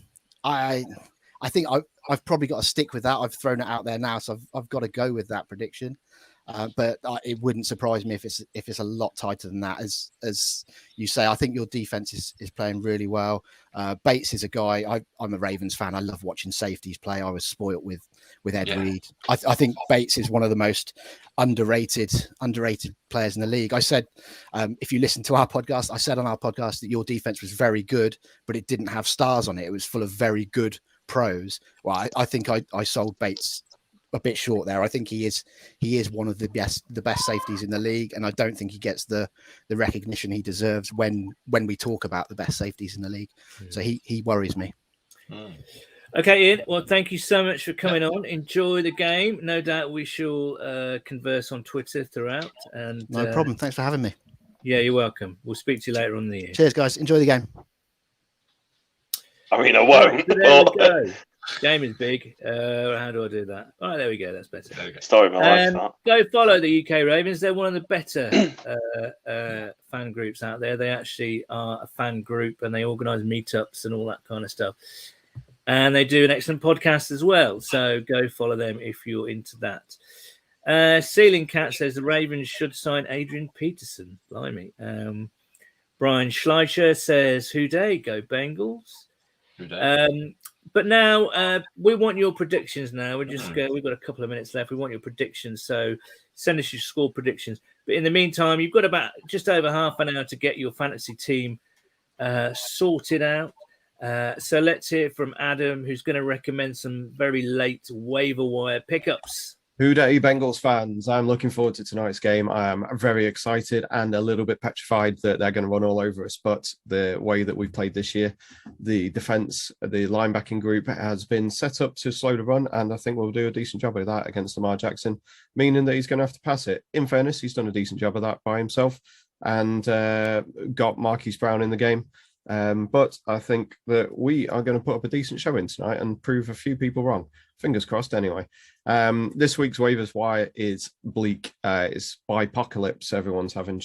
think I've probably got to stick with that. I've thrown it out there now, so I've got to go with that prediction. But it wouldn't surprise me if it's a lot tighter than that. As you say, I think your defense is playing really well. Bates is a guy. I'm a Ravens fan. I love watching safeties play. I was spoilt with Ed Reed. I think Bates is one of the most underrated players in the league. I said, if you listen to our podcast, I said on our podcast that your defense was very good, but it didn't have stars on it. It was full of very good pros. Well, I think I sold Bates a bit short there. I think he is one of the best safeties in the league, and I don't think he gets the recognition he deserves when we talk about the best safeties in the league. So he worries me. Okay, Ian, well, thank you so much for coming on. Enjoy the game. No doubt we shall converse on Twitter throughout. And no problem. Thanks for having me. Yeah, you're welcome. We'll speak to you later on in the year. Cheers, guys. Enjoy the game. I mean, I won't. So there we go. Game is big. How do I do that? All right, there we go. That's better. Story of my life. Go follow the UK Ravens. They're one of the better fan groups out there. They actually are a fan group, and they organise meetups and all that kind of stuff. And they do an excellent podcast as well. So go follow them if you're into that. Ceiling Cat says the Ravens should sign Adrian Peterson. Blimey. Brian Schleicher says, "Who dey? Go Bengals." But now we want your predictions. Now we've got a couple of minutes left. We want your predictions. So send us your score predictions. But in the meantime, you've got about just over half an hour to get your fantasy team sorted out. So let's hear from Adam, who's going to recommend some very late waiver wire pickups. Who dey, Bengals fans? I'm looking forward to tonight's game. I'm very excited and a little bit petrified that they're going to run all over us. But the way that we've played this year, the defense, the linebacking group has been set up to slow the run. And I think we'll do a decent job of that against Lamar Jackson, meaning that he's going to have to pass it. In fairness, he's done a decent job of that by himself and got Marquise Brown in the game. But I think that we are going to put up a decent showing tonight and prove a few people wrong. Fingers crossed, anyway. This week's waivers wire is bleak. It's bipocalypse. Everyone's having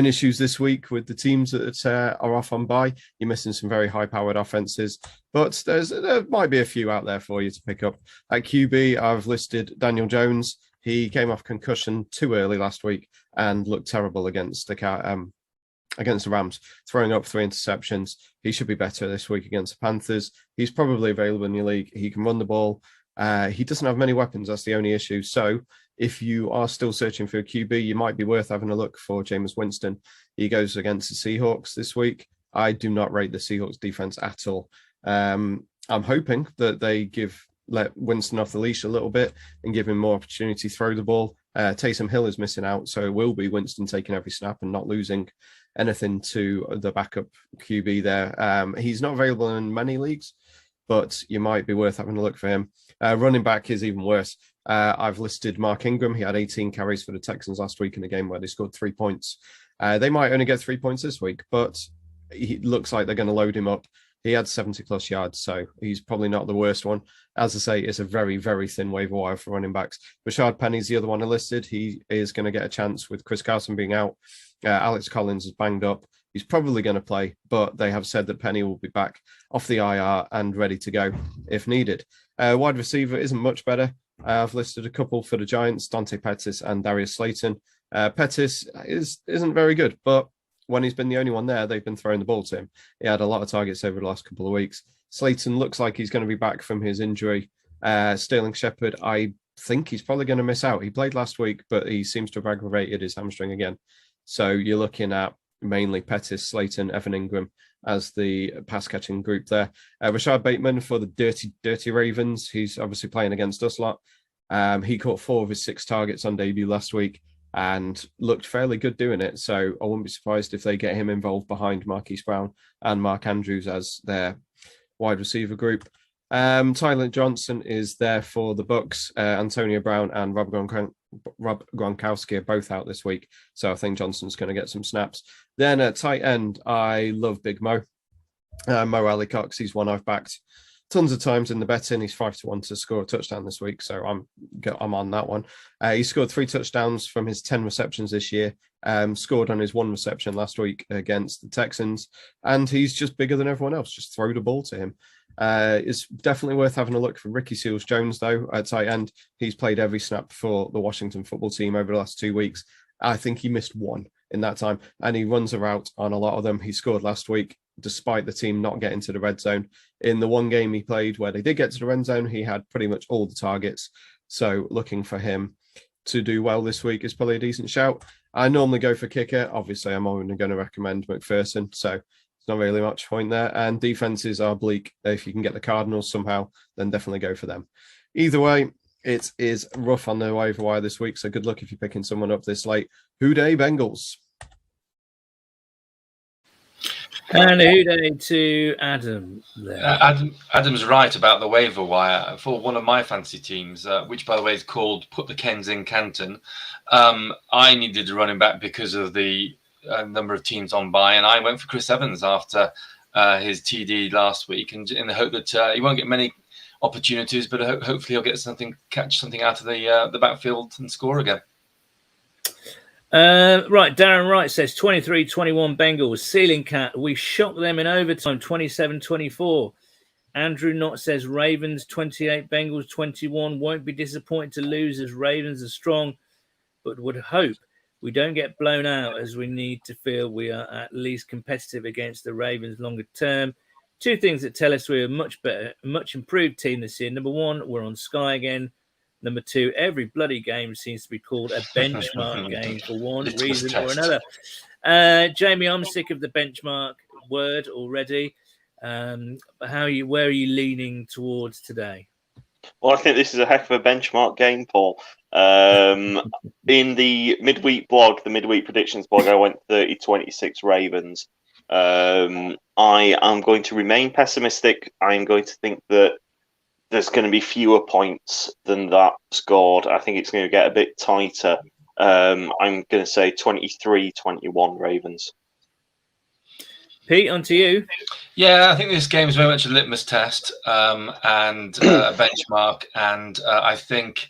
issues this week with the teams that are off on bye. You're missing some very high-powered offenses, but there might be a few out there for you to pick up. At QB, I've listed Daniel Jones. He came off concussion too early last week and looked terrible against the Rams, throwing up 3 interceptions. He should be better this week against the Panthers. He's probably available in your league. He can run the ball. He doesn't have many weapons. That's the only issue. So if you are still searching for a QB, you might be worth having a look for Jameis Winston. He goes against the Seahawks this week. I do not rate the Seahawks defense at all. I'm hoping that they let Winston off the leash a little bit and give him more opportunity to throw the ball. Taysom Hill is missing out, so it will be Winston taking every snap and not losing anything to the backup QB there. He's not available in many leagues, but you might be worth having a look for him. Running back is even worse. I've listed Mark Ingram. He had 18 carries for the Texans last week in a game where they scored 3 points. They might only get 3 points this week, but it looks like they're going to load him up. He had 70-plus yards, so he's probably not the worst one. As I say, it's a very, very thin waiver wire for running backs. Rashard Penny's the other one I listed. He is going to get a chance with Chris Carson being out. Alex Collins is banged up. He's probably going to play, but they have said that Penny will be back off the IR and ready to go if needed. Wide receiver isn't much better. I've listed a couple for the Giants, Dante Pettis and Darius Slayton. Pettis isn't very good, but when he's been the only one there, they've been throwing the ball to him. He had a lot of targets over the last couple of weeks. Slayton looks like he's going to be back from his injury. Sterling Shepherd, I think he's probably going to miss out. He played last week, but he seems to have aggravated his hamstring again. So you're looking at mainly Pettis, Slayton, Evan Ingram as the pass-catching group there. Rashad Bateman for the Dirty Ravens. He's obviously playing against us a lot. He caught 4 of his 6 targets on debut last week and looked fairly good doing it. So I wouldn't be surprised if they get him involved behind Marquise Brown and Mark Andrews as their wide receiver group. Tyler Johnson is there for the Bucks. Antonio Brown and Rob Gronkowski are both out this week, so I think Johnson's going to get some snaps. Then at tight end, I love Big Mo. Mo Ali Cox, he's one I've backed tons of times in the betting. He's 5-1 to score a touchdown this week, so I'm on that one. He scored 3 touchdowns from his 10 receptions this year. Scored on his 1 reception last week against the Texans, and he's just bigger than everyone else. Just throw the ball to him. It's definitely worth having a look for Ricky Seals-Jones, though, at tight end. He's played every snap for the Washington football team over the last 2 weeks. I think he missed 1 in that time, and he runs a route on a lot of them. He scored last week, despite the team not getting to the red zone. In the one game he played where they did get to the red zone, he had pretty much all the targets. So looking for him to do well this week is probably a decent shout. I normally go for kicker. Obviously, I'm only going to recommend McPherson, so not really much point there. And defenses are bleak. If you can get the Cardinals somehow, then definitely go for them. Either way, it is rough on the waiver wire this week, so good luck if you're picking someone up this late. Who Dey Bengals? And who day to Adam there. Adam's right about the waiver wire for one of my fantasy teams, which, by the way, is called Put the Kens in Canton. I needed a running back because of the number of teams on bye, and I went for Chris Evans after his TD last week, and in the hope that he won't get many opportunities, but hopefully he'll get catch something out of the backfield and score again. Right, Darren Wright says 23-21 Bengals, ceiling cat. We shocked them in overtime, 27-24. Andrew Knott says Ravens 28, Bengals 21. Won't be disappointed to lose as Ravens are strong, but would hope we don't get blown out as we need to feel we are at least competitive against the Ravens longer term. 2 things that tell us we're a much better, much improved team this year. Number 1, we're on Sky again. Number 2, every bloody game seems to be called a benchmark game for one reason or another. Jamie, I'm sick of the benchmark word already. Where are you leaning towards today? Well, I think this is a heck of a benchmark game, Paul. In the midweek blog, the midweek predictions blog, I went 30-26 Ravens. I am going to remain pessimistic. I'm going to think that there's going to be fewer points than that scored. I think it's going to get a bit tighter. I'm going to say 23-21 Ravens. Pete, on to you. Yeah, I think this game is very much a litmus test and a benchmark. And I think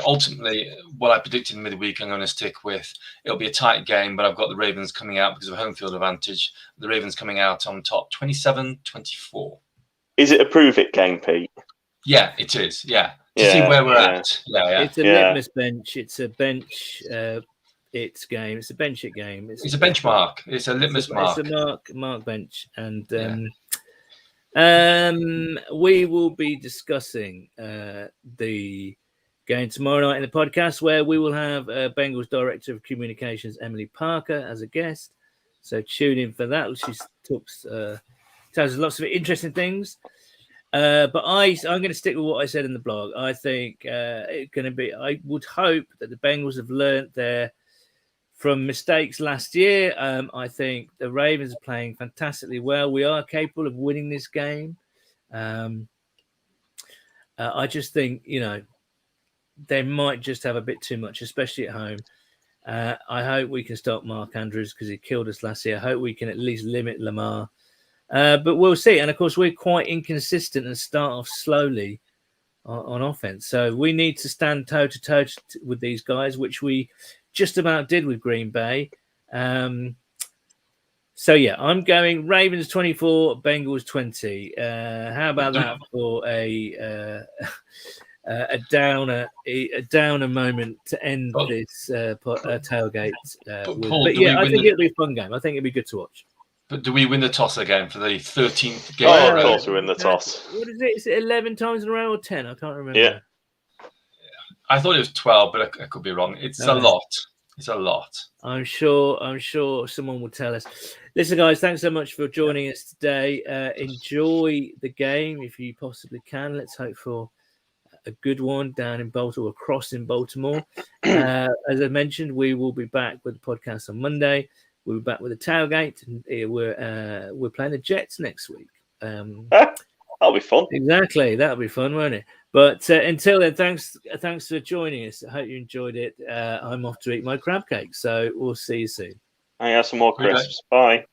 ultimately what I predicted in midweek, I'm going to stick with. It'll be a tight game, but I've got the Ravens coming out because of home field advantage. The Ravens coming out on top, 27-24. Is it a prove it game, Pete? Yeah, it is. Yeah. To see where we're at. Yeah. It's a litmus bench. It's a bench it's game. It's a bench it game. It's a benchmark. It's a litmus mark. It's a mark bench. And we will be discussing the game tomorrow night in the podcast, where we will have Bengals Director of Communications, Emily Parker, as a guest. So tune in for that. She tells us lots of interesting things. But I'm going to stick with what I said in the blog. I think it's going to be. I would hope that the Bengals have learned from mistakes last year. I think the Ravens are playing fantastically well. We are capable of winning this game. I just think they might just have a bit too much, especially at home. I hope we can stop Mark Andrews because he killed us last year. I hope we can at least limit Lamar. But we'll see. And, of course, we're quite inconsistent and start off slowly on offense. So we need to stand toe-to-toe with these guys, which we just about did with Green Bay. I'm going Ravens 24, Bengals 20. How about that for a downer moment to end this tailgate? I think it'll be a fun game. I think it'll be good to watch. But do we win the toss again for the 13th game? Oh, of course we win the toss. What is it? Is it 11 times in a row or 10? I can't remember. Yeah. I thought it was 12, but I could be wrong. It's a lot. It's a lot. I'm sure someone will tell us. Listen, guys, thanks so much for joining us today. Enjoy the game if you possibly can. Let's hope for a good one down in Baltimore, across in Baltimore. As I mentioned, we will be back with the podcast on Monday. We'll be back with the tailgate, and we're playing the Jets next week. That'll be fun. Exactly, that'll be fun, won't it? But until then, thanks for joining us. I hope you enjoyed it. I'm off to eat my crab cake, so we'll see you soon. I have some more crisps. Bye.